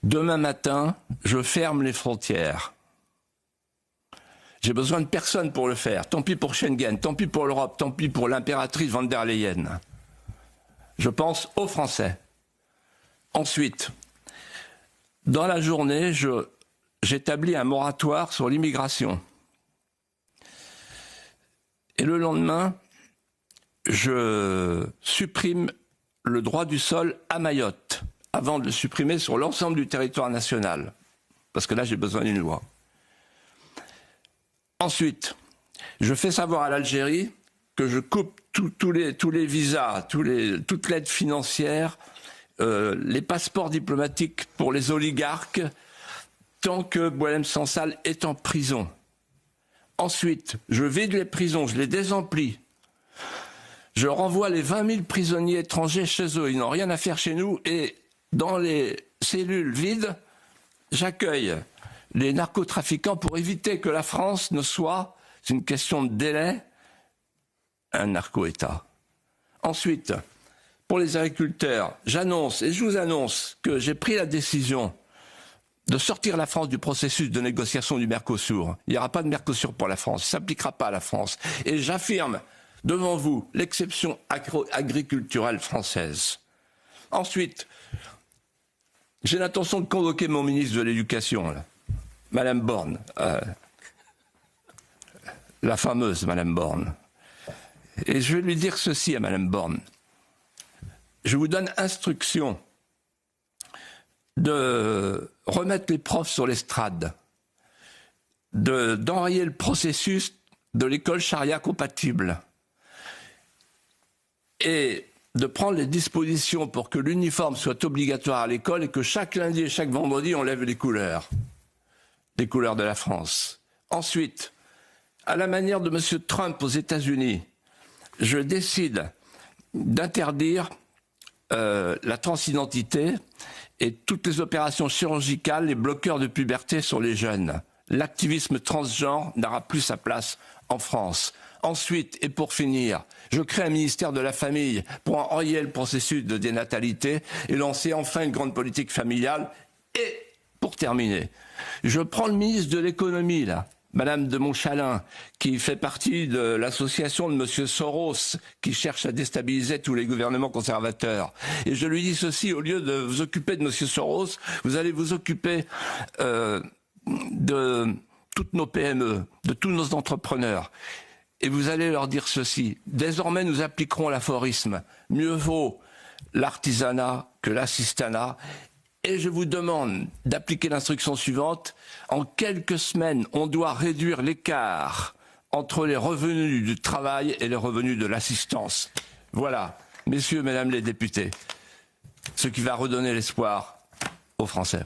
Demain matin, je ferme les frontières. J'ai besoin de personne pour le faire. Tant pis pour Schengen, tant pis pour l'Europe, tant pis pour l'impératrice von der Leyen. Je pense aux Français. Ensuite, dans la journée, j'établis un moratoire sur l'immigration. Et le lendemain, je supprime le droit du sol à Mayotte, avant de le supprimer sur l'ensemble du territoire national. Parce que là, j'ai besoin d'une loi. Ensuite, je fais savoir à l'Algérie que je coupe tous les visas, toute l'aide financière, les passeports diplomatiques pour les oligarques, tant que Boualem Sansal est en prison. Ensuite, je vide les prisons, je les désemplis. Je renvoie les 20 000 prisonniers étrangers chez eux. Ils n'ont rien à faire chez nous. Et dans les cellules vides, j'accueille les narcotrafiquants pour éviter que la France ne soit, c'est une question de délai, un narco-État. Ensuite, pour les agriculteurs, j'annonce et je vous annonce que j'ai pris la décision de sortir la France du processus de négociation du Mercosur. Il n'y aura pas de Mercosur pour la France, ça ne s'appliquera pas à la France. Et j'affirme devant vous l'exception agriculturelle française. Ensuite, j'ai l'intention de convoquer mon ministre de l'Éducation, Madame Borne, la fameuse Madame Borne. Et je vais lui dire ceci à Madame Borne. Je vous donne instruction de remettre les profs sur l'estrade, d'enrayer le processus de l'école charia compatible et de prendre les dispositions pour que l'uniforme soit obligatoire à l'école et que chaque lundi et chaque vendredi, on lève les couleurs de la France. Ensuite, à la manière de M. Trump aux États-Unis, je décide d'interdire la transidentité et toutes les opérations chirurgicales, les bloqueurs de puberté sur les jeunes. L'activisme transgenre n'aura plus sa place en France. Ensuite, et pour finir, je crée un ministère de la famille pour enrayer le processus de dénatalité et lancer enfin une grande politique familiale. Et pour terminer, je prends le ministre de l'économie, là, Madame de Montchalin, qui fait partie de l'association de Monsieur Soros, qui cherche à déstabiliser tous les gouvernements conservateurs. Et je lui dis ceci, au lieu de vous occuper de Monsieur Soros, vous allez vous occuper de toutes nos PME, de tous nos entrepreneurs. Et vous allez leur dire ceci, désormais nous appliquerons l'aphorisme, mieux vaut l'artisanat que l'assistanat. Et je vous demande d'appliquer l'instruction suivante. En quelques semaines, on doit réduire l'écart entre les revenus du travail et les revenus de l'assistance. Voilà, messieurs, mesdames les députés, ce qui va redonner l'espoir aux Français.